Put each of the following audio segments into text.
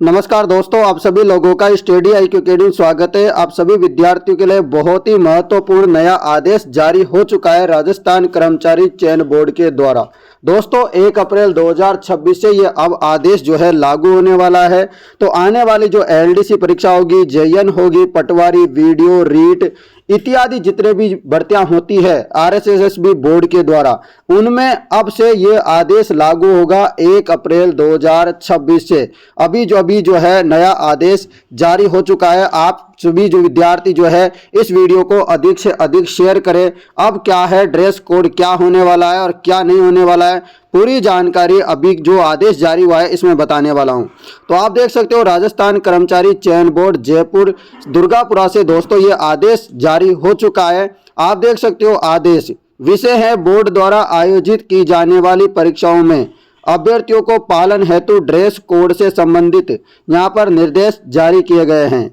नमस्कार दोस्तों, आप सभी लोगों का स्टडी IQ अकेडमी स्वागत है। आप सभी विद्यार्थियों के लिए बहुत ही महत्वपूर्ण नया आदेश जारी हो चुका है राजस्थान कर्मचारी चयन बोर्ड के द्वारा। दोस्तों 1 अप्रैल 2026 से ये अब आदेश जो है लागू होने वाला है। तो आने वाली जो LDC परीक्षा होगी, JN होगी, पटवारी, वीडियो, रीट इत्यादि जितने भी भर्तियां होती है RSSB बोर्ड के द्वारा, उनमें अब से ये आदेश लागू होगा 1 अप्रैल 2026 से। अभी जो है नया आदेश जारी हो चुका है। आप सभी जो विद्यार्थी जो है इस वीडियो को अधिक से अधिक शेयर करें। अब क्या है ड्रेस कोड, क्या होने वाला है और क्या नहीं होने वाला है, पूरी जानकारी अभी जो आदेश जारी हुआ है इसमें बताने वाला हूं। तो आप देख सकते हो राजस्थान कर्मचारी चयन बोर्ड जयपुर दुर्गापुरा से दोस्तों ये आदेश जारी हो चुका है। आप देख सकते हो आदेश विषय है बोर्ड द्वारा आयोजित की जाने वाली परीक्षाओं में अभ्यर्थियों को पालन हेतु ड्रेस कोड से संबंधित यहाँ पर निर्देश जारी किए गए हैं।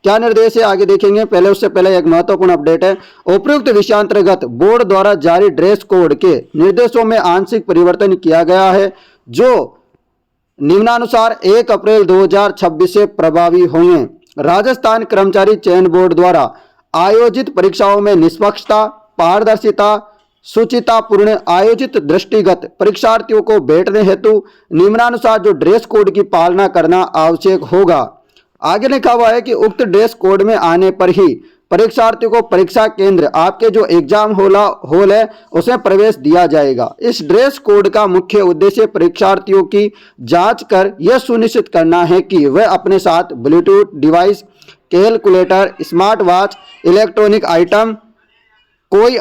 क्या निर्देश है आगे देखेंगे। पहले उससे पहले एक महत्वपूर्ण अपडेट है। उपयुक्त विषयांतर्गत बोर्ड द्वारा जारी ड्रेस कोड के निर्देशों में आंशिक परिवर्तन किया गया है, जो निम्नानुसार 1 अप्रैल 2026 से प्रभावी होंगे। राजस्थान कर्मचारी चयन बोर्ड द्वारा आयोजित परीक्षाओं में निष्पक्षता, पारदर्शिता, शुचितापूर्ण आयोजित दृष्टिगत परीक्षार्थियों को बैठने हेतु निम्नानुसार जो ड्रेस कोड की पालना करना आवश्यक होगा। आगे लिखा हुआ है कि उक्त ड्रेस कोड में आने पर ही परीक्षार्थियों को परीक्षा केंद्र, आपके जो एग्जाम हॉल है उसमें प्रवेश दिया जाएगा। इस ड्रेस कोड का मुख्य उद्देश्य परीक्षार्थियों की जांच कर यह सुनिश्चित करना है कि वह अपने साथ Bluetooth device, calculator, smart watch, electronic item, कोई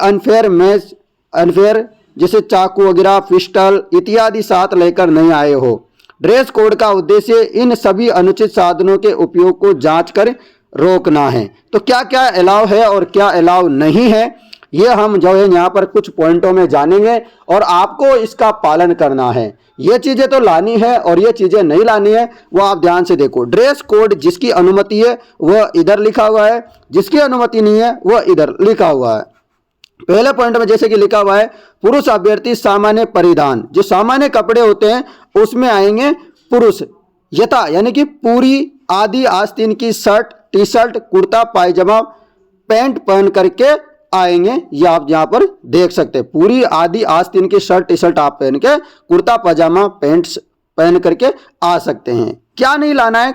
अनफेयर जैसे चाकू वगैरह, पिस्टल इत्यादि साथ लेकर नहीं आए हो। ड्रेस कोड का उद्देश्य इन सभी अनुचित साधनों के उपयोग को जांच कर रोकना है। तो क्या क्या अलाउ है और क्या अलाउ नहीं है, ये हम जो है यहाँ पर कुछ पॉइंटों में जानेंगे और आपको इसका पालन करना है। ये चीजें तो लानी है और ये चीजें नहीं लानी है, वो आप ध्यान से देखो। ड्रेस कोड जिसकी अनुमति है वह इधर लिखा हुआ है, जिसकी अनुमति नहीं है वह इधर लिखा हुआ है। पहले पॉइंट में जैसे कि लिखा हुआ है, पुरुष अभ्यर्थी सामान्य परिधान, जो सामान्य कपड़े होते हैं उसमें आएंगे पुरुष यथा, यानी कि पूरी आदि आस्तीन की शर्ट, टी शर्ट, कुर्ता पायजामा, पैंट पहन करके आएंगे। ये आप यहाँ पर देख सकते हैं, पूरी आदि आस्तीन की शर्ट टी शर्ट आप पहन के, कुर्ता पायजामा पैंट पहन करके आ सकते हैं। क्या नहीं लाना है,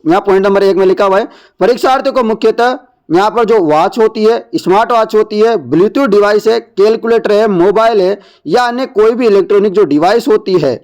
यहाँ पॉइंट नंबर 1 में लिखा हुआ है, परीक्षार्थियों को मुख्यतः यहाँ पर जो वॉच होती है, स्मार्ट वॉच होती है, ब्लूटूथ डिवाइस है, कैलकुलेटर है, मोबाइल है या अन्य कोई भी इलेक्ट्रॉनिक जो डिवाइस होती है,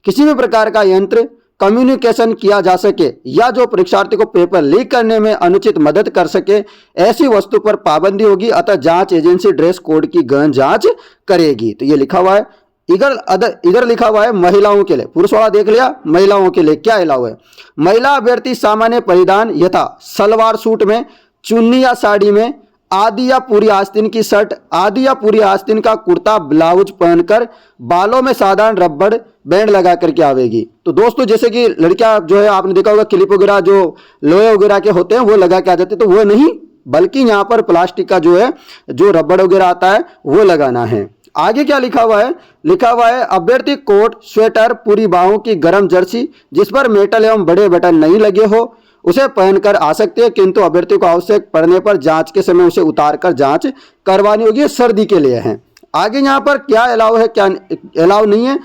किसी भी प्रकार का यंत्र कम्युनिकेशन किया जा सके या जो परीक्षार्थी को पेपर लीक करने में अनुचित मदद कर सके, ऐसी वस्तु पर पाबंदी होगी। अतः जांच एजेंसी ड्रेस कोड की गहन जांच करेगी। तो ये लिखा हुआ है। इधर लिखा हुआ है महिलाओं के लिए, पुरुष वाला देख लिया, महिलाओं के लिए क्या अलाउ है। महिला अभ्यर्थी सामान्य परिधान यथा सलवार सूट में, चुन्नी या साड़ी में, आधी या पूरी आस्तीन की शर्ट, आधी या पूरी आस्तीन का कुर्ता ब्लाउज पहनकर, बालों में साधारण रबड़ बैंड लगा करके आवेगी। तो दोस्तों जैसे कि लड़कियां जो है आपने देखा होगा क्लिप वगैरह जो लोहे वगैरह के होते हैं वो लगा के आ जाते हैं, तो वो नहीं, बल्कि यहाँ पर प्लास्टिक का जो है जो रबड़ वगैरह आता है वो लगाना है। आगे क्या लिखा हुआ है, लिखा हुआ है अभ्यर्थी कोट, स्वेटर, पूरी बाहों की गर्म जर्सी जिस पर मेटल एवं बड़े बटन नहीं लगे हो उसे पहनकर आ सकते हैं, किंतु अभ्यर्थी को आवश्यक पड़ने पर जांच के समय उसे उतारकर जांच करवानी होगी। सर्दी के लिए है। आगे यहाँ पर क्या अलाउ है क्या अलाउ नहीं है,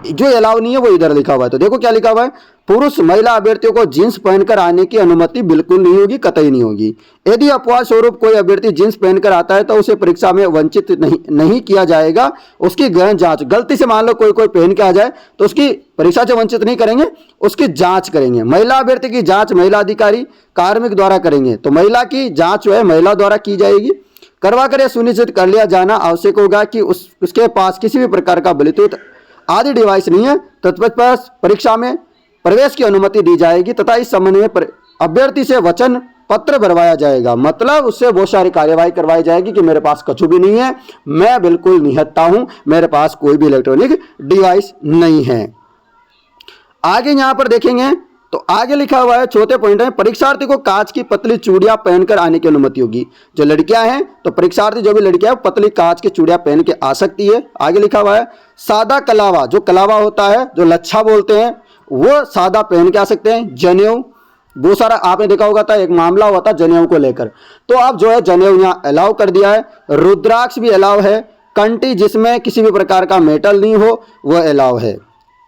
जो अलाउ नहीं है वो इधर लिखा हुआ है। तो देखो क्या लिखा हुआ है, पुरुष महिला अभ्यर्थियों को जींस पहनकर आने की अनुमति बिल्कुल नहीं होगी, कतई नहीं होगी। यदि अपवाद स्वरूप कोई अभ्यर्थी जींस पहनकर आता है तो उसे परीक्षा में वंचित नहीं किया जाएगा। उसकी गहन जांच, गलती से मान लो कोई पहन के आ जाए तो उसकी परीक्षा से वंचित नहीं करेंगे, उसकी जांच करेंगे। महिला अभ्यर्थी की जांच महिला अधिकारी कार्मिक द्वारा करेंगे। तो महिला की जांच जो है महिला द्वारा की जाएगी। करवा कर यह सुनिश्चित कर लिया जाना आवश्यक होगा कि उसके पास किसी भी प्रकार का ब्लूटूथ आदि डिवाइस नहीं है, तत्पश्चात परीक्षा में प्रवेश की अनुमति दी जाएगी तथा इस संबंध में अभ्यर्थी से वचन पत्र भरवाया जाएगा। मतलब उससे बहुत सारी कार्यवाही करवाई जाएगी कि मेरे पास कछु भी नहीं है, मैं बिल्कुल निहत्था हूं, मेरे पास कोई भी इलेक्ट्रॉनिक डिवाइस नहीं है। आगे यहां पर देखेंगे तो आगे लिखा हुआ है चौथे पॉइंट में, परीक्षार्थी को कांच की पतली चूड़ियां पहनकर आने की अनुमति होगी। जो लड़कियां हैं तो परीक्षार्थी जो भी लड़कियां हैं पतली कांच की चूड़ियां पहन के आ सकती है। आगे लिखा हुआ है सादा कलावा, जो कलावा होता है जो लच्छा बोलते हैं वो सादा पहन के आ सकते हैं। जनेऊ, बहुत सारा आपने देखा होगा था, एक मामला हुआ था जनेऊ को लेकर, तो अब जो है जनेऊ यहाँ अलाउ कर दिया है। रुद्राक्ष भी अलाउ है। कंठी जिसमें किसी भी प्रकार का मेटल नहीं हो वह अलाउ है।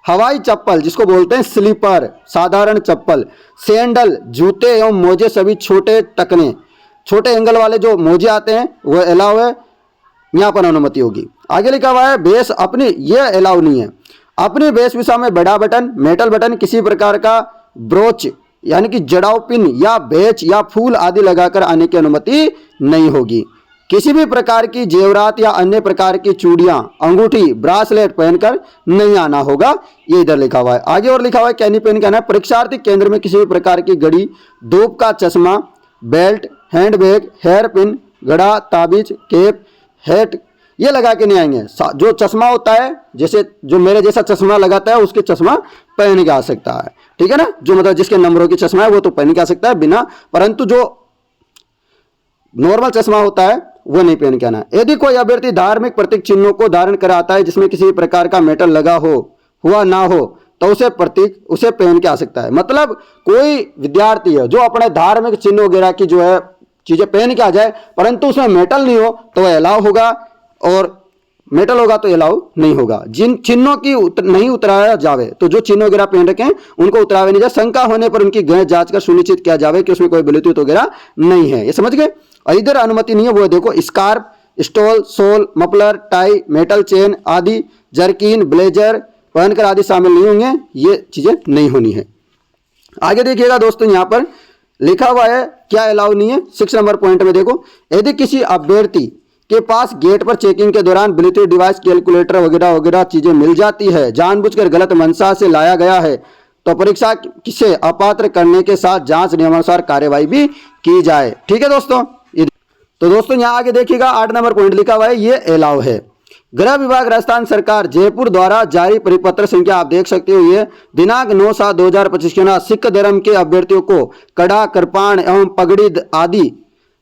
हवाई चप्पल जिसको बोलते हैं स्लीपर, साधारण चप्पल। सैंडल, जूते एवं मोजे सभी छोटे टकने, छोटे एंगल वाले जो मोजे आते हैं वह अलाउ है, यहाँ पर अनुमति होगी। आगे लिखा हुआ है बेस अपनी, यह अलाउ नहीं है। अपनी वेशभूषा में बड़ा बटन, मेटल बटन, किसी प्रकार का ब्रोच यानी कि जड़ाऊ पिन या बेच या फूल आदि लगाकर आने की अनुमति नहीं होगी। किसी भी प्रकार की जेवरात या अन्य प्रकार की चूड़ियां, अंगूठी, ब्रासलेट पहनकर नहीं आना होगा, ये इधर लिखा हुआ है। आगे और लिखा हुआ है क्या नहीं पहन के आना है। परीक्षार्थी केंद्र में किसी भी प्रकार की घड़ी, धूप का चश्मा, बेल्ट, हैंडबैग, हेयर पिन, गड़ा, ताबीज, केप, हैट ये लगा के नहीं आएंगे। जो चश्मा होता है, जैसे जो मेरे जैसा चश्मा लगाता है उसके चश्मा पहन के आ सकता है, ठीक है ना। जो मतलब जिसके नंबरों की चश्मा है वो तो पहन के आ सकता है बिना, परंतु जो नॉर्मल चश्मा होता है वो नहीं पहन के आना। यदि कोई अभ्यर्थी धार्मिक प्रतीक चिन्हों को धारण कर आता है जिसमें किसी प्रकार का मेटल लगा हो हुआ ना हो तो उसे पहन के आ सकता है। मतलब कोई विद्यार्थी है जो अपने धार्मिक चिन्ह वगैरह की जो है चीजें पहन के आ जाए, परंतु उसमें मेटल नहीं हो तो वह अलाउ होगा, और मेटल होगा तो अलाउ नहीं होगा। जिन चिन्हों की नहीं उतराया जावे, तो जो चिन्ह वगैरह पहन रखे हैं उनको उतरावे नहीं जाए। शंका होने पर उनकी गहन जांच कर सुनिश्चित किया जावे कि उसमें कोई ब्लूटूथ वगैरह नहीं है। ये समझ गए। इधर अनुमति नहीं है, वो देखो scarf, stole, shawl, muffler, tie, metal chain आदि, जर्किन, ब्लेजर पहनकर आदि शामिल नहीं होंगे, ये चीजें नहीं होनी है। आगे देखिएगा दोस्तों, यहाँ पर लिखा हुआ है क्या अलाउ नहीं है। 6 नंबर पॉइंट में देखो, यदि किसी अभ्यर्थी के पास गेट पर चेकिंग के दौरान ब्लूटूथ डिवाइस, कैलकुलेटर वगैरह वगैरह चीजें मिल जाती है, जानबूझकर गलत मंशा से लाया गया है, तो परीक्षा से अपात्र करने के साथ जांच नियमानुसार कार्यवाही भी की जाए। ठीक है दोस्तों। तो दोस्तों यहाँ आगे देखिएगा 8 नंबर पॉइंट लिखा हुआ है, ये अलाउ है। गृह विभाग राजस्थान सरकार जयपुर द्वारा जारी परिपत्र संख्या आप देख सकते हो, ये दिनांक 9/7/2025 के अनुसार सिख धर्म के अभ्यर्थियों को कड़ा, कृपाण एवं पगड़ी आदि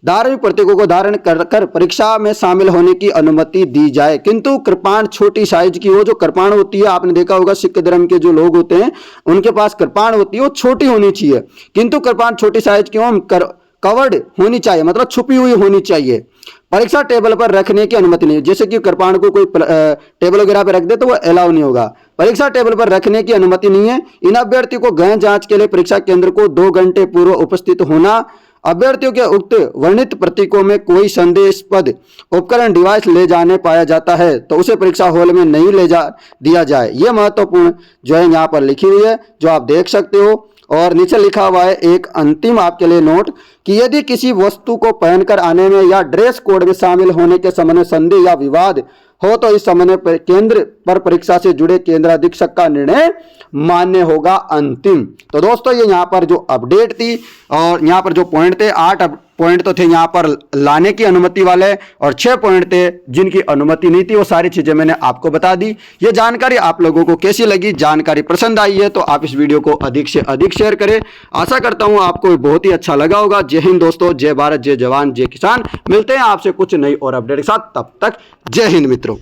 धार्मिक प्रतीकों को धारण कर परीक्षा में शामिल होने की अनुमति दी जाए, किंतु कृपाण छोटी साइज की हो। जो कृपाण होती है आपने देखा होगा सिख धर्म के जो लोग होते हैं उनके पास कृपाण होती है, वो छोटी होनी चाहिए, किंतु कृपाण छोटी साइज की हो, कवर्ड होनी चाहिए, मतलब छुपी हुई होनी चाहिए। परीक्षा टेबल पर रखने की अनुमति नहीं है। जैसे कि कृपाण को कोई टेबल वगैरह पर रख दे तो वो अलाउ नहीं होगा। परीक्षा टेबल पर रखने की अनुमति नहीं है। इन अभ्यर्थी को गहन जांच के लिए परीक्षा केंद्र को 2 घंटे पूर्व उपस्थित होना। अभ्यर्थियों के उक्त वर्णित प्रतीकों में कोई संदेहास्पद उपकरण डिवाइस ले जाने पाया जाता है तो उसे परीक्षा हॉल में नहीं ले जा दिया जाए। यह महत्वपूर्ण जो है यहाँ पर लिखी हुई है, जो आप देख सकते हो। और नीचे लिखा हुआ है एक अंतिम आपके लिए नोट कि यदि किसी वस्तु को पहनकर आने में या ड्रेस कोड में शामिल होने के संबंध में संदेह या विवाद हो तो इस संबंध में केंद्र पर परीक्षा से जुड़े केंद्र अधीक्षक का निर्णय मान्य होगा अंतिम। तो दोस्तों ये यहाँ पर जो अपडेट थी और यहाँ पर जो पॉइंट थे, 8 पॉइंट तो थे यहाँ पर लाने की अनुमति वाले और 6 पॉइंट थे जिनकी अनुमति नहीं थी। वो सारी चीजें मैंने आपको बता दी। ये जानकारी आप लोगों को कैसी लगी? जानकारी पसंद आई है तो आप इस वीडियो को अधिक से अधिक शेयर करें। आशा करता हूँ आपको बहुत ही अच्छा लगा होगा। जय हिंद दोस्तों, जय भारत, जय जवान, जय किसान। मिलते हैं आपसे कुछ नई और अपडेट के साथ, तब तक जय हिंद मित्रों।